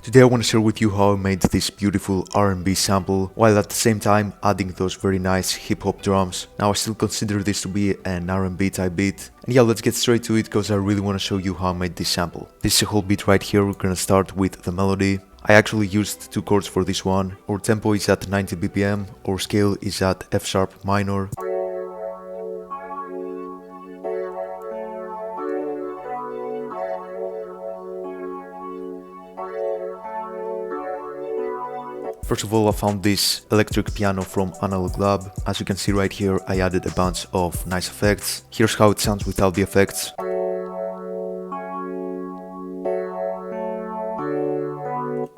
Today I want to share with you how I made this beautiful R&B sample while at the same time adding those very nice hip-hop drums. Now I still consider this to be an R&B type beat. And yeah, let's get straight to it because I really want to show you how I made this sample. This is a whole beat right here. We're gonna start with the melody. I actually used two chords for this one. Our tempo is at 90 BPM, our scale is at F sharp minor. First of all, I found this electric piano from Analog Lab. As you can see right here, I added a bunch of nice effects. Here's how it sounds without the effects.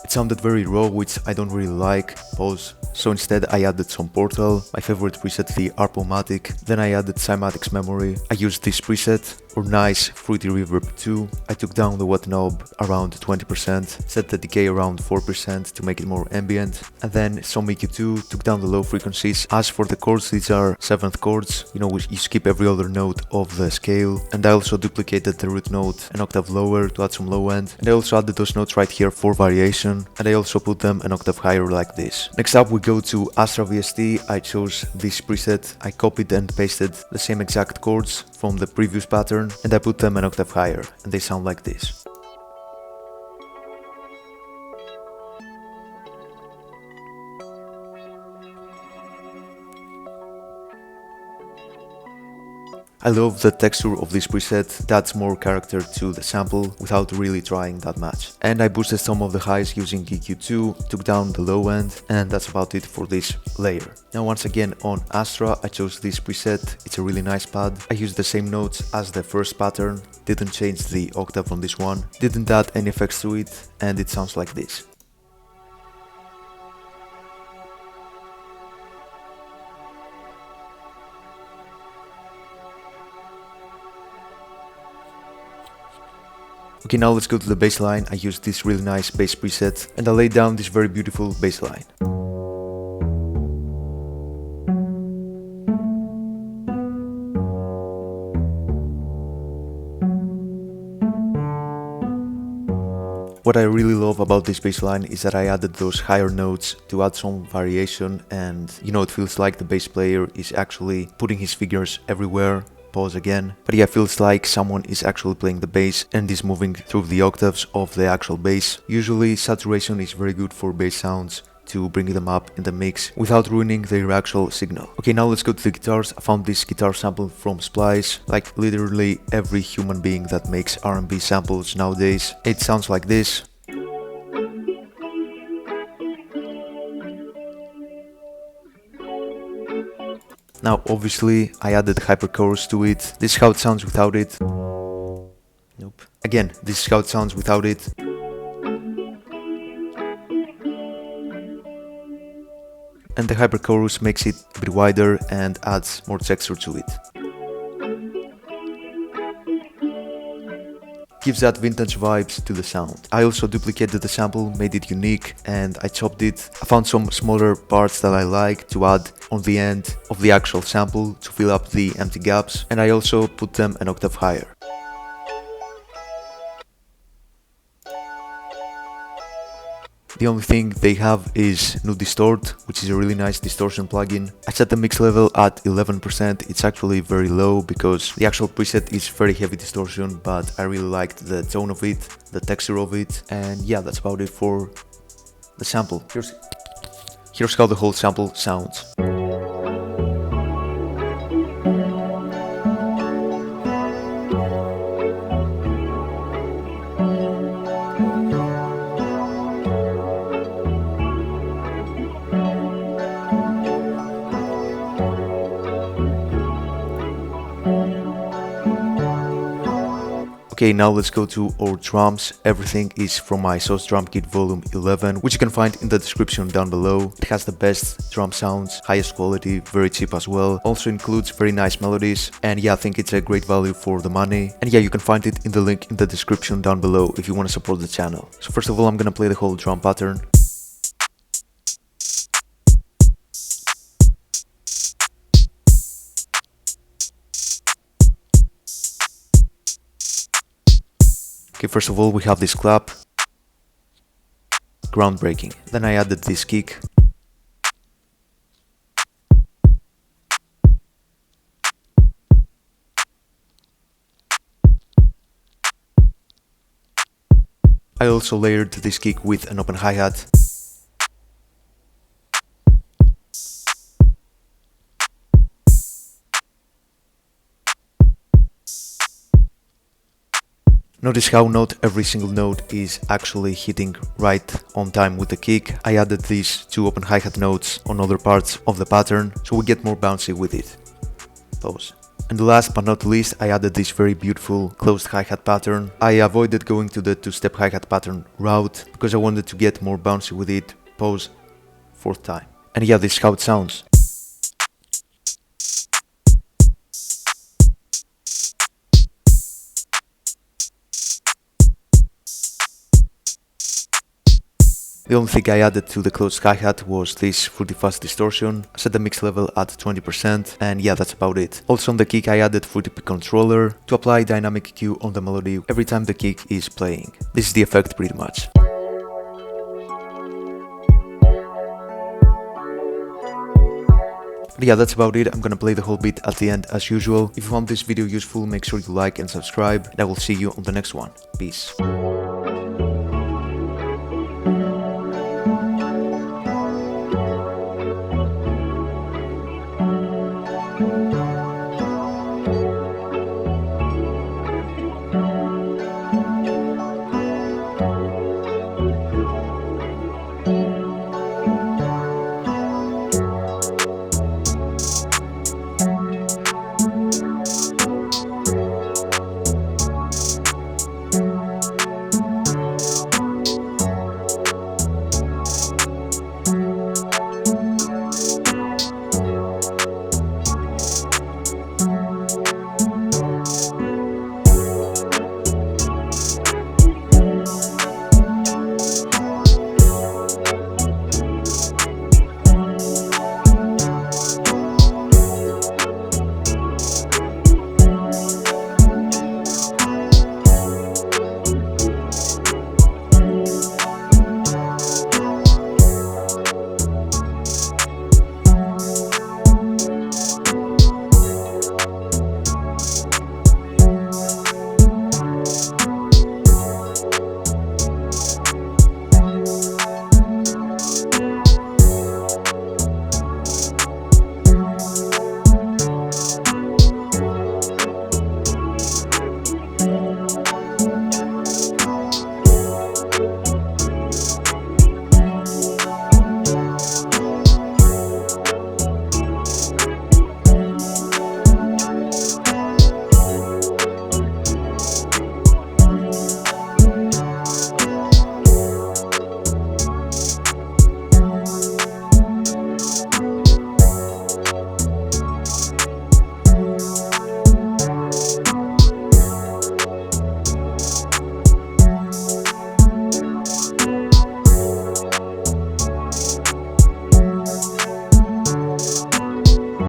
It sounded very raw, which I don't really like. Pause. So instead I added some Portal, my favorite preset, the Arpomatic. Then I added Cymatics memory. I used this preset, or nice fruity reverb 2. I took down the wet knob around 20%, set the decay around 4% to make it more ambient. And then some EQ2, took down the low frequencies. As for the chords, these are 7th chords. You know, you skip every other note of the scale. And I also duplicated the root note an octave lower to add some low end. And I also added those notes right here for variation. And I also put them an octave higher like this. Next up we go to Astra VST. I chose this preset. I copied and pasted the same exact chords from the previous pattern and I put them an octave higher and they sound like this. I love the texture of this preset, it adds more character to the sample without really trying that much. And I boosted some of the highs using EQ2, took down the low end, and that's about it for this layer. Now once again on Astra I chose this preset, it's a really nice pad. I used the same notes as the first pattern, didn't change the octave on this one, didn't add any effects to it, and it sounds like this. Okay, now let's go to the bass line. I used this really nice bass preset and I laid down this very beautiful bass line. What I really love about this bass line is that I added those higher notes to add some variation and you know, it feels like the bass player is actually putting his fingers everywhere. Pause again. But yeah, it feels like someone is actually playing the bass and is moving through the octaves of the actual bass. Usually saturation is very good for bass sounds to bring them up in the mix without ruining their actual signal. Okay, now let's go to the guitars. I found this guitar sample from Splice, like literally every human being that makes R&B samples nowadays. It sounds like this. Now obviously I added hyperchorus to it. This is how it sounds without it. Nope. Again, this is how it sounds without it. And the hyperchorus makes it a bit wider and adds more texture to it. Gives that vintage vibes to the sound. I also duplicated the sample, made it unique, and I chopped it. I found some smaller parts that I like to add on the end of the actual sample to fill up the empty gaps, and I also put them an octave higher. The only thing they have is Nu Distort, which is a really nice distortion plugin. I set the mix level at 11%, it's actually very low because the actual preset is very heavy distortion, but I really liked the tone of it, the texture of it, and yeah, that's about it for the sample. Here's how the whole sample sounds. Okay, now let's go to our drums. Everything is from my Sauce Drum Kit Volume 11, which you can find in the description down below. It has the best drum sounds, highest quality, very cheap as well. Also includes very nice melodies, and yeah, I think it's a great value for the money. And yeah, you can find it in the link in the description down below if you want to support the channel. So first of all, I'm gonna play the whole drum pattern. Okay, first of all we have this clap. groundbreaking. Then I added this kick. I also layered this kick with an open hi-hat. Notice how not every single note is actually hitting right on time with the kick. I added these 2 open hi-hat notes on other parts of the pattern, so we get more bouncy with it. Pause. And last but not least, I added this very beautiful closed hi-hat pattern. I avoided going to the 2-step hi-hat pattern route because I wanted to get more bouncy with it. Pause. 4th time. And yeah, this is how it sounds. The only thing I added to the closed hi-hat was this fruity fast distortion. I set the mix level at 20%, and yeah, that's about it. Also on the kick I added fruity peak controller to apply dynamic cue on the melody every time the kick is playing. This is the effect pretty much. But yeah, that's about it. I'm gonna play the whole beat at the end as usual. If you found this video useful, make sure you like and subscribe, and I will see you on the next one. Peace.